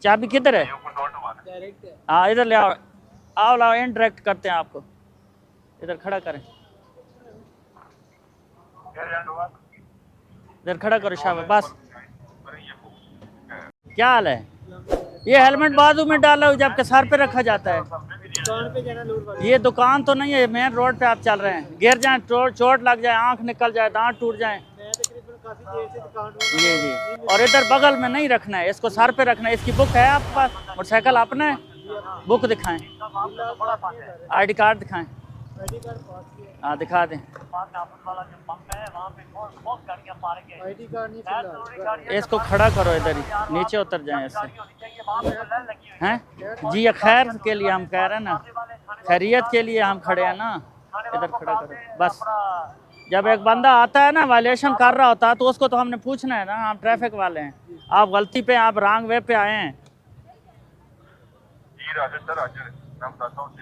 चाबी किधर है? हाँ इधर ले आओ, आओ लाओ, इंटरेक्ट करते हैं आपको, इधर खड़ा करें, इधर खड़ा करो शाबाश, बस। क्या हाल है? ये हेलमेट बाजू में डाला हो जबकि सर पे रखा जाता है। दुकान पे जाना लूट। ये दुकान तो नहीं है, मेन रोड पे आप चल रहे हैं, गिर जाए, चोट लग जाए, आंख निकल जाए, दांत टूट जाए। मैं तकरीबन काफी देर से दुकान जी। और इधर बगल में नहीं रखना है, इसको सर पे रखना है। इसकी बुक है आपके पास? मोटरसाइकिल अपना है? बुक दिखाएं, आईडी कार्ड दिखाएं। आईडी कार्ड पास किया। हाँ दिखा दें। आईडी कार्ड नहीं चला। इसको खड़ा करो, इधर ही नीचे उतर जाए इससे। हैं जी, खैर के लिए हम कह रहे हैं ना, खैरियत के लिए हम खड़े हैं ना, इधर खड़ा करो बस। जब एक बंदा आता है ना वायलेशन कर रहा होता है तो उसको तो हमने पूछना है ना, हम ट्रैफिक वाले हैं, आप गलती पे, आप रॉन्ग वे पे आए हैं। जी राजेश सर, आज मैं बताता हूँ।